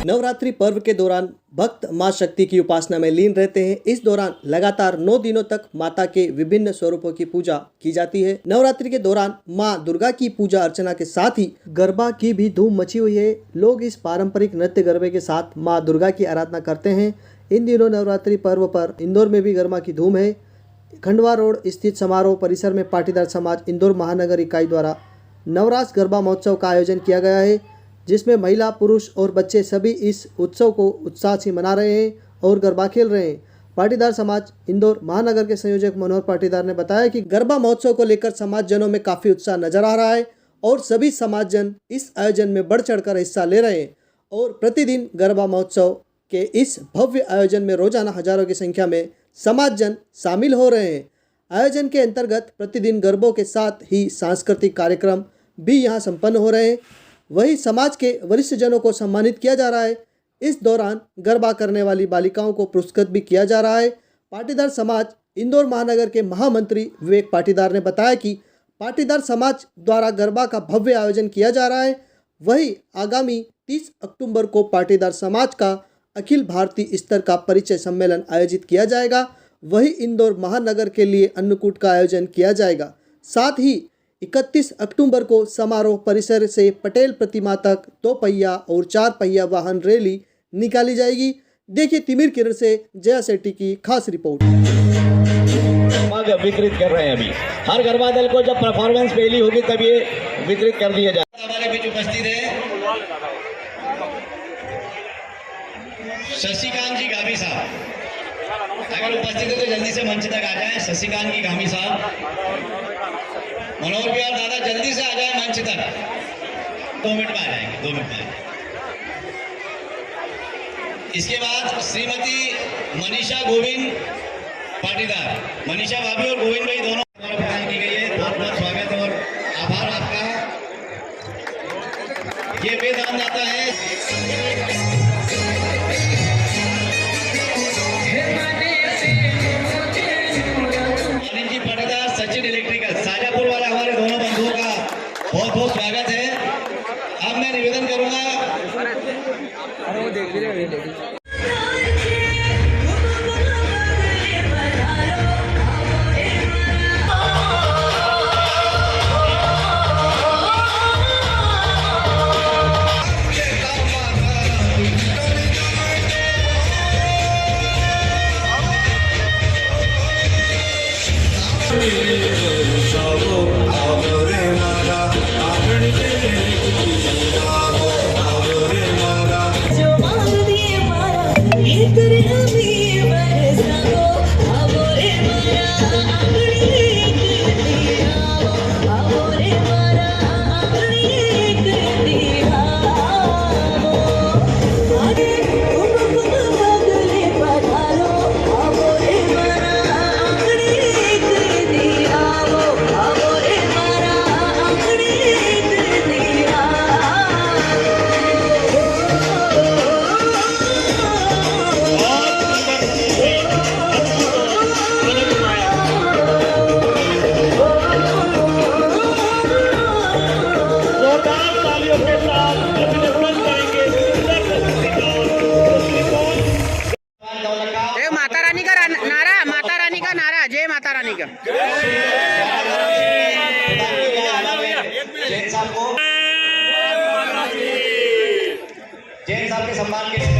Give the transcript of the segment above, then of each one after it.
नवरात्रि पर्व के दौरान भक्त मां शक्ति की उपासना में लीन रहते हैं। इस दौरान लगातार 9 दिनों तक माता के विभिन्न स्वरूपों की पूजा की जाती है। नवरात्रि के दौरान मां दुर्गा की पूजा अर्चना के साथ ही गरबा की भी धूम मची हुई है। लोग इस पारंपरिक नृत्य गरबे के साथ मां दुर्गा की आराधना करते हैं। इन दिनों नवरात्रि पर्व पर इंदौर में भी गरबा की धूम है। खंडवा रोड स्थित समारोह परिसर में पाटीदार समाज इंदौर महानगर इकाई द्वारा नवरास गरबा महोत्सव का आयोजन किया गया है, जिसमें महिला, पुरुष और बच्चे सभी इस उत्सव को उत्साह से मना रहे हैं और गरबा खेल रहे हैं। पाटीदार समाज इंदौर महानगर के संयोजक मनोहर पाटीदार ने बताया कि गरबा महोत्सव को लेकर समाजजनों में काफ़ी उत्साह नजर आ रहा है और सभी समाजजन इस आयोजन में बढ़ चढ़कर हिस्सा ले रहे हैं और प्रतिदिन गरबा महोत्सव के इस भव्य आयोजन में रोजाना हजारों की संख्या में समाजजन शामिल हो रहे हैं। आयोजन के अंतर्गत प्रतिदिन गरबों के साथ ही सांस्कृतिक कार्यक्रम भी यहाँ संपन्न हो रहे हैं। वही समाज के वरिष्ठ जनों को सम्मानित किया जा रहा है। इस दौरान गरबा करने वाली बालिकाओं को पुरस्कृत भी किया जा रहा है। पाटीदार समाज इंदौर महानगर के महामंत्री विवेक पाटीदार ने बताया कि पाटीदार समाज द्वारा गरबा का भव्य आयोजन किया जा रहा है। वही आगामी 30 अक्टूबर को पाटीदार समाज का अखिल भारतीय स्तर का परिचय सम्मेलन आयोजित किया जाएगा। वही इंदौर महानगर के लिए अन्नकूट का आयोजन किया जाएगा। साथ ही 31 अक्टूबर को समारोह परिसर से पटेल प्रतिमा तक 2 पहिया और 4 पहिया वाहन रैली निकाली जाएगी। देखिए तिमिर किरण से जया सेठी की खास रिपोर्ट। वितरित कर रहे हैं अभी हर गरबा दल को जब परफॉर्मेंस पहली होगी तब ये वितरित कर दिया जाए। हमारे बीच उपस्थित है शशिकांत जी गामी साहब। अगर उपस्थित है तो जल्दी से मंच तक आ जाए। शशिकांत जी गामी साहब, मनोहर बिहार दादा जल्दी से आ जाए मंच तक। 2 मिनट में आ जाएंगे, 2 मिनट में। इसके बाद श्रीमती मनीषा गोविंद पाटीदार, मनीषा भाभी और गोविंद भाई दोनों प्रदान की गई है। बहुत बहुत स्वागत और आभार आपका। ये वेदांत आता है पाटीदार सचिन इलेक्ट्रिकल साजापुर वाले हमारे दोनों बंधुओं का बहुत बहुत स्वागत है। अब मैं निवेदन करूंगा जैन साहब के सम्मान के लिए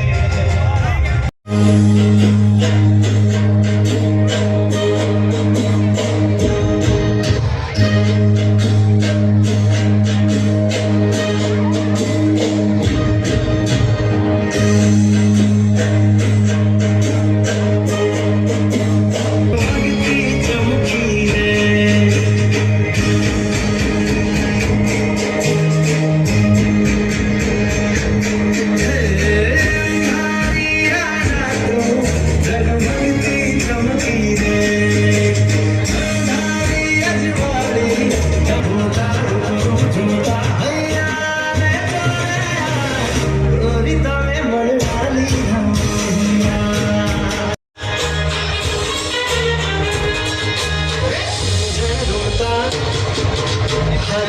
हर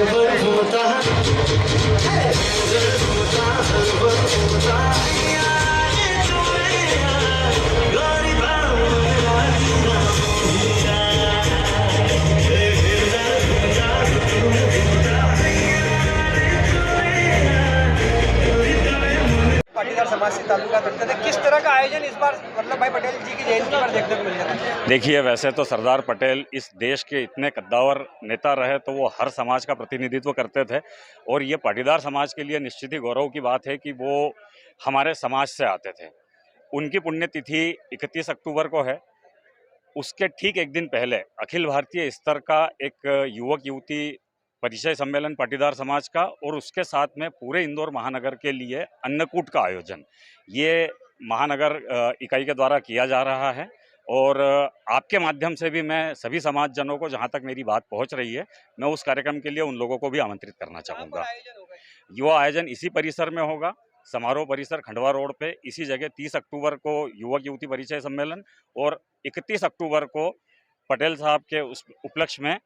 ताल्लुकात रखते थे। किस तरह का आयोजन इस बार वल्लभ भाई पटेल जी की जयंती पर देखने को मिल रहा है? देखिए, वैसे तो सरदार पटेल इस देश के इतने कद्दावर नेता रहे, तो वो हर समाज का प्रतिनिधित्व करते थे और ये पाटीदार समाज के लिए निश्चित ही गौरव की बात है कि वो हमारे समाज से आते थे। उनकी पुण्यतिथि 31 अक्टूबर को है। उसके ठीक एक दिन पहले अखिल भारतीय स्तर का एक युवक युवती परिचय सम्मेलन पाटीदार समाज का और उसके साथ में पूरे इंदौर महानगर के लिए अन्नकूट का आयोजन ये महानगर इकाई के द्वारा किया जा रहा है। और आपके माध्यम से भी मैं सभी समाजजनों को, जहां तक मेरी बात पहुंच रही है, मैं उस कार्यक्रम के लिए उन लोगों को भी आमंत्रित करना चाहूँगा। युवा आयोजन इसी परिसर में होगा, समारोह परिसर खंडवा रोड पे, इसी जगह 30 अक्टूबर को युवक युवती परिचय सम्मेलन और 31 अक्टूबर को पटेल साहब के उस उपलक्ष्य में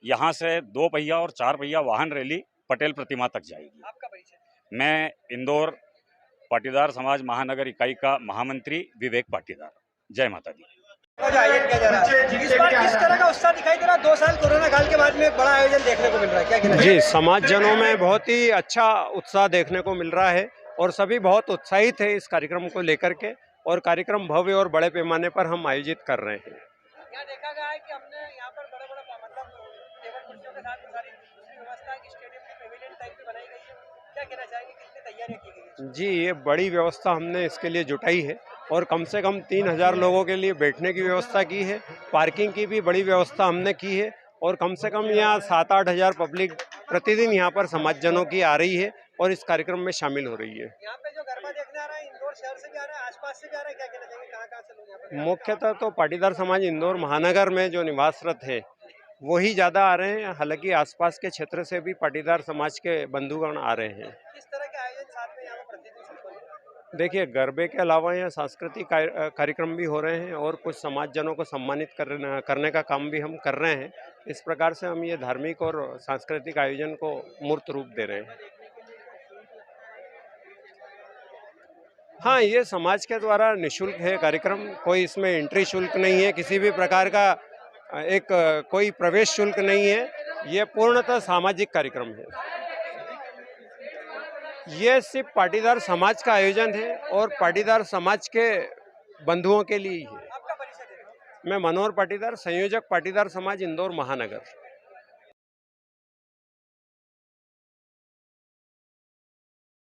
यहाँ से 2 पहिया और 4 पहिया वाहन रैली पटेल प्रतिमा तक जाएगी। आपका परिचय? मैं इंदौर पाटीदार समाज महानगर इकाई का महामंत्री विवेक पाटीदार। जय माता दी। आज आयोजन किया जा रहा है, इस बार किस तरह का उत्साह दिखाई दे रहा है? 2 साल कोरोना काल के बाद में एक बड़ा आयोजन देखने को मिल रहा है, क्या कहना है? जी, समाजजनों में बहुत ही अच्छा उत्साह देखने को मिल रहा है और सभी बहुत उत्साहित है इस कार्यक्रम को लेकर के, और कार्यक्रम भव्य और बड़े पैमाने पर हम आयोजित कर रहे हैं। यहाँ देखा गया है कि हमने यहाँ पर बड़े-बड़े मतलब टेबल कुर्सियों के साथ सारी दूसरी व्यवस्था की स्टेडियम की पेविलियन टाइप की बनाई गई है। क्या कहना चाहेंगे, कितनी तैयारियां की गई है? जी, ये बड़ी व्यवस्था हमने इसके लिए जुटाई है और कम से कम 3000 लोगों के लिए बैठने की व्यवस्था की है। पार्किंग की भी बड़ी व्यवस्था हमने की है और कम से कम यहाँ 7-8 हज़ार पब्लिक प्रतिदिन यहाँ पर समाजजनों की आ रही है और इस कार्यक्रम में शामिल हो रही है। यहाँ पे जो गरबा देखने आ रहा है, इंदौर शहर से भी आ रहा है, आसपास से भी आ रहा है, क्या कहना चाहेंगे, कहाँ-कहाँ से लोग यहाँ पर? मुख्यतः तो पाटीदार समाज इंदौर महानगर में जो निवासरत है वही ज़्यादा आ रहे हैं, हालांकि आसपास के क्षेत्र से भी पाटीदार समाज के बंधुगण आ रहे हैं। किस तरह के आयोजन साथ में यहाँ पर प्रतिदिन संपन्न हो रहा है? देखिए, गरबे के अलावा यहाँ सांस्कृतिक कार्यक्रम भी हो रहे हैं और कुछ समाजजनों को सम्मानित करने का काम भी हम कर रहे हैं। इस प्रकार से हम ये धार्मिक और सांस्कृतिक आयोजन को मूर्त रूप दे रहे हैं। हाँ, ये समाज के द्वारा निःशुल्क है कार्यक्रम, कोई इसमें एंट्री शुल्क नहीं है, किसी भी प्रकार का कोई प्रवेश शुल्क नहीं है। ये पूर्णतः सामाजिक कार्यक्रम है। ये सिर्फ पाटीदार समाज का आयोजन है और पाटीदार समाज के बंधुओं के लिए ही है। आपका परिचय दे दो। मैं मनोहर पाटीदार, संयोजक पाटीदार समाज इंदौर महानगर।